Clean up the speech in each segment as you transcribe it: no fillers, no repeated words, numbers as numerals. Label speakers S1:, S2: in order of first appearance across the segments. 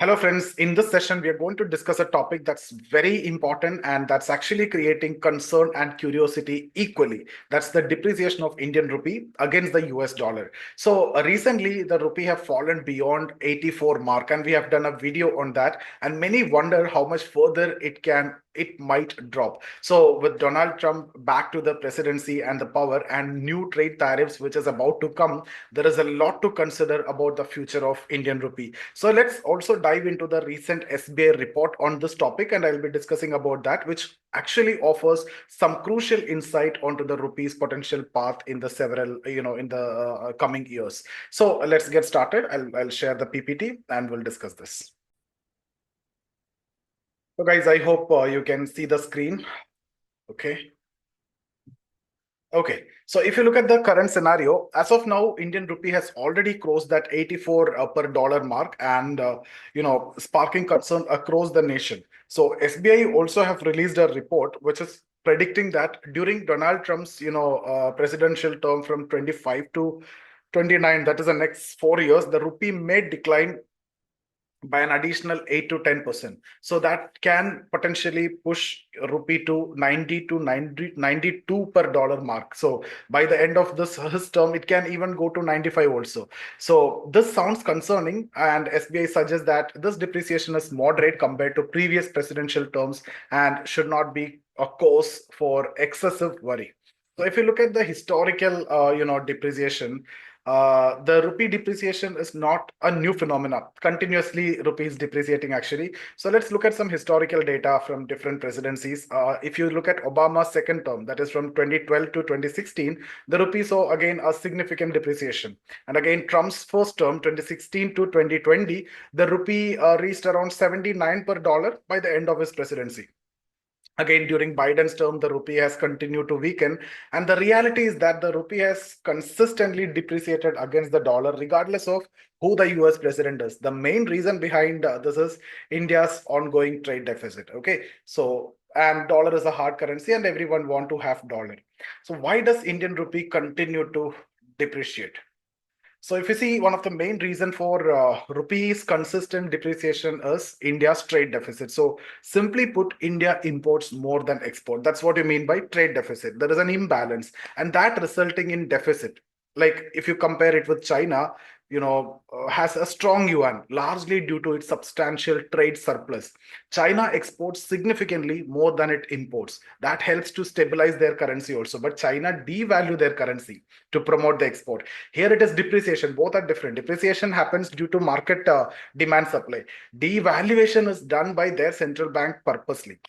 S1: Hello, friends. In this session, we are going to discuss a topic that's very important and that's actually creating concern and curiosity equally. That's the depreciation of Indian rupee against the US dollar. So recently, the rupee have fallen beyond 84 mark, and we have done a video on that. And many wonder how much further it might drop. So with Donald Trump back to the presidency and the power and new trade tariffs, which is about to come, there is a lot to consider about the future of Indian rupee. So let's also dive into the recent SBI report on this topic, and I'll be discussing about that, which actually offers some crucial insight onto the rupee's potential path in the coming years. So let's get started. I'll share the PPT and we'll discuss this. So guys, I hope you can see the screen. Okay. Okay, so if you look at the current scenario, as of now, Indian rupee has already crossed that 84 per dollar mark, and sparking concern across the nation. So SBI also have released a report which is predicting that during Donald Trump's presidential term from 25 to 29, that is the next 4 years, the rupee may decline by an additional 8 to 10%. So that can potentially push rupee to 90 to 92 per dollar mark. So by the end of his term, it can even go to 95 also. So this sounds concerning, and SBI suggests that this depreciation is moderate compared to previous presidential terms and should not be a cause for excessive worry. So if you look at the historical, depreciation, the rupee depreciation is not a new phenomena. Continuously, rupee is depreciating actually. So let's look at some historical data from different presidencies. If you look at Obama's second term, that is from 2012 to 2016, the rupee saw again a significant depreciation. And again, Trump's first term, 2016 to 2020, the rupee reached around 79 per dollar by the end of his presidency. Again, during Biden's term, the rupee has continued to weaken. And the reality is that the rupee has consistently depreciated against the dollar, regardless of who the US president is. The main reason behind this is India's ongoing trade deficit. Okay. So, and dollar is a hard currency and everyone want to have dollar. So why does Indian rupee continue to depreciate? So if you see, one of the main reason for rupee's consistent depreciation is India's trade deficit. So simply put, India imports more than export. That's what you mean by trade deficit. There is an imbalance, and that resulting in deficit. Like if you compare it with China, has a strong yuan, largely due to its substantial trade surplus. China exports significantly more than it imports. That helps to stabilize their currency also. But China devalue their currency to promote the export. Here it is depreciation. Both are different. Depreciation happens due to market demand supply. Devaluation is done by their central bank purposely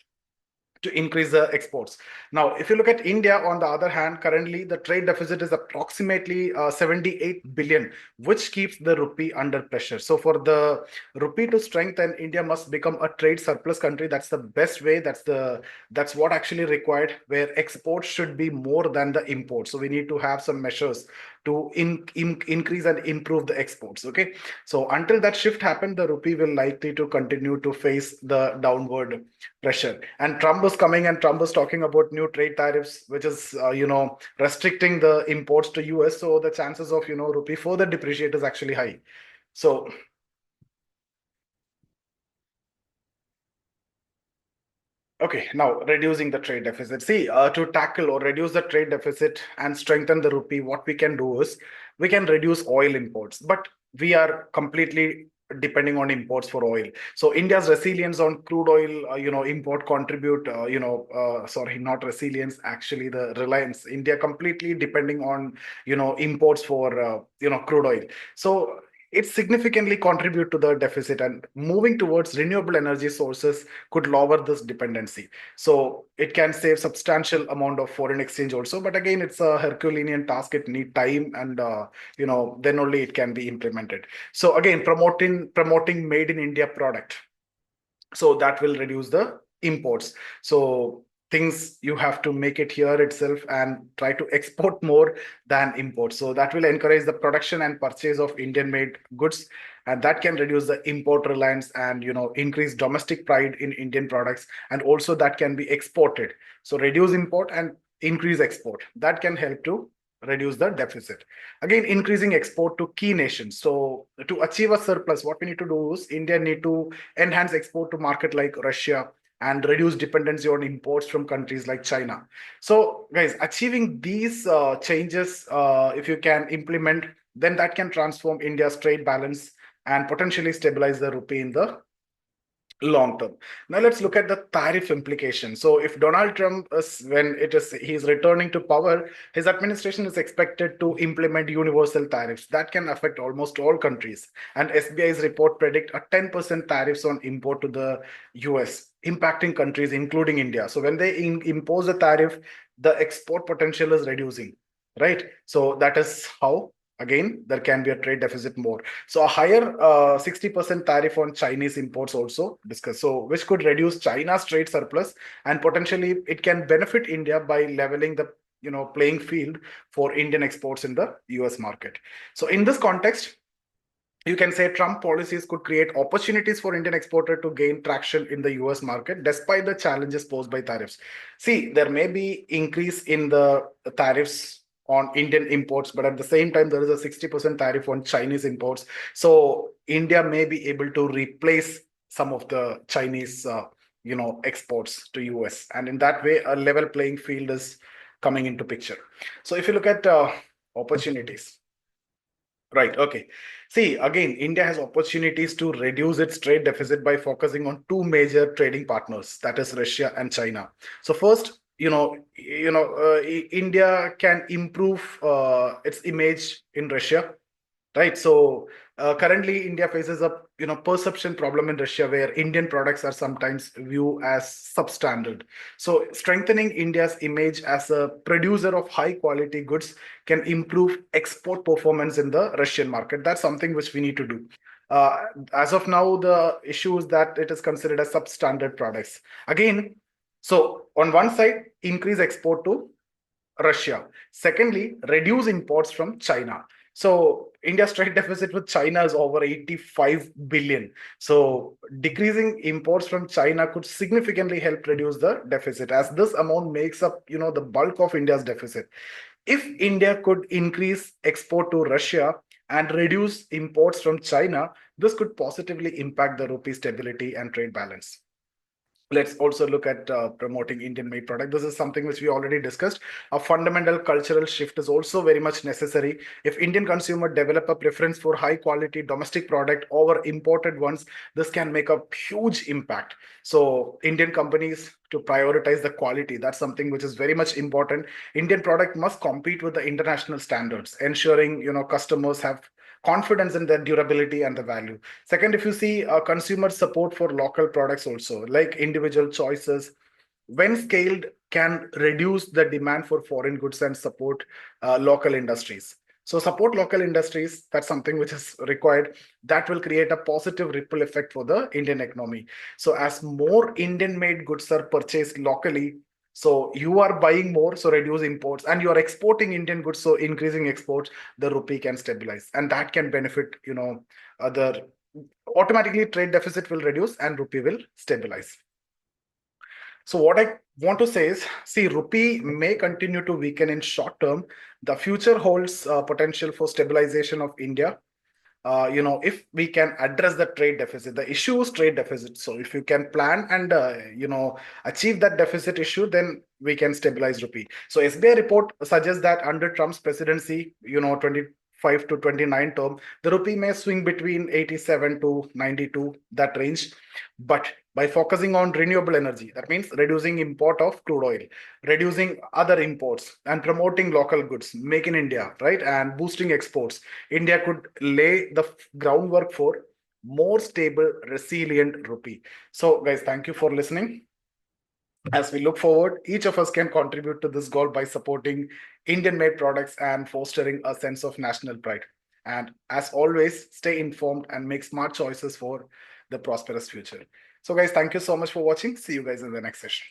S1: to increase the exports. Now, if you look at India, on the other hand, currently the trade deficit is approximately 78 billion, which keeps the rupee under pressure. So for the rupee to strengthen, India must become a trade surplus country. That's the best way. That's what actually required, where exports should be more than the imports. So we need to have some measures to increase and improve the exports. Okay, so until that shift happened, the rupee will likely to continue to face the downward pressure. And Trump was coming, and Trump was talking about new trade tariffs, which is restricting the imports to US. So the chances of rupee further depreciate is actually high. So okay, now reducing the trade deficit. See, to tackle or reduce the trade deficit and strengthen the rupee, what we can do is we can reduce oil imports, but we are completely depending on imports for oil. So India's resilience on crude oil, import contribute, sorry, not resilience, actually the reliance. India completely depending on, imports for, crude oil. So it significantly contribute to the deficit, and moving towards renewable energy sources could lower this dependency. So it can save substantial amount of foreign exchange also, but again, it's a Herculean task. It need time, and then only it can be implemented. So again, promoting made in India product, so that will reduce the imports. So things you have to make it here itself and try to export more than import. So that will encourage the production and purchase of Indian made goods, and that can reduce the import reliance and increase domestic pride in Indian products, and also that can be exported. So reduce import and increase export, that can help to reduce the deficit. Again, increasing export to key nations. So to achieve a surplus, what we need to do is India need to enhance export to market like Russia and reduce dependency on imports from countries like China. So guys, achieving these changes, if you can implement, then that can transform India's trade balance and potentially stabilize the rupee in the long term. Now let's look at the tariff implication. So if Donald Trump is, when it is he's returning to power, his administration is expected to implement universal tariffs that can affect almost all countries. And SBI's report predict a 10% tariffs on import to the US, impacting countries including India. So when they impose a tariff, the export potential is reducing, right? So that is how, again, there can be a trade deficit more. So a higher 60% tariff on Chinese imports also discussed. So which could reduce China's trade surplus, and potentially it can benefit India by leveling the playing field for Indian exports in the US market. So in this context, you can say Trump policies could create opportunities for Indian exporter to gain traction in the US market despite the challenges posed by tariffs. See, there may be increase in the tariffs on Indian imports, but at the same time, there is a 60% tariff on Chinese imports. So India may be able to replace some of the Chinese, exports to US. And in that way, a level playing field is coming into picture. So if you look at opportunities, right. Okay. See, again, India has opportunities to reduce its trade deficit by focusing on two major trading partners, that is Russia and China. So first, India can improve its image in Russia, right? So currently India faces a perception problem in Russia where Indian products are sometimes viewed as substandard. So strengthening India's image as a producer of high quality goods can improve export performance in the Russian market. That's something which we need to do. uh, as of now, the issue is that it is considered as substandard products again. So on one side, increase export to Russia. Secondly, reduce imports from China. So India's trade deficit with China is over 85 billion. So decreasing imports from China could significantly help reduce the deficit, as this amount makes up, the bulk of India's deficit. If India could increase export to Russia and reduce imports from China, this could positively impact the rupee stability and trade balance. Let's also look at promoting Indian made product. This is something which we already discussed. A fundamental cultural shift is also very much necessary. If Indian consumer develop a preference for high quality domestic product over imported ones, this can make a huge impact. So Indian companies to prioritize the quality, that's something which is very much important. Indian product must compete with the international standards, ensuring customers have confidence in their durability and the value. Second, if you see consumer support for local products also, like individual choices, when scaled, can reduce the demand for foreign goods and support local industries. So support local industries, that's something which is required. That will create a positive ripple effect for the Indian economy. So as more Indian made goods are purchased locally, so you are buying more, so reduce imports, and you are exporting Indian goods, so increasing exports, the rupee can stabilize, and that can benefit, other automatically trade deficit will reduce and rupee will stabilize. So what I want to say is, see, rupee may continue to weaken in short term. The future holds potential for stabilization of India. If we can address the trade deficit, the issue is trade deficit. So if you can plan and achieve that deficit issue, then we can stabilize rupee. So SBI report suggests that under Trump's presidency, 25 to 29 term, the rupee may swing between 87 to 92, that range. But by focusing on renewable energy, that means reducing import of crude oil, reducing other imports, and promoting local goods, make in India, right, and boosting exports, India could lay the groundwork for more stable, resilient rupee. So, guys, thank you for listening. As we look forward, each of us can contribute to this goal by supporting Indian made products and fostering a sense of national pride. And as always, stay informed and make smart choices for the prosperous future. So, guys, thank you so much for watching. See you guys in the next session.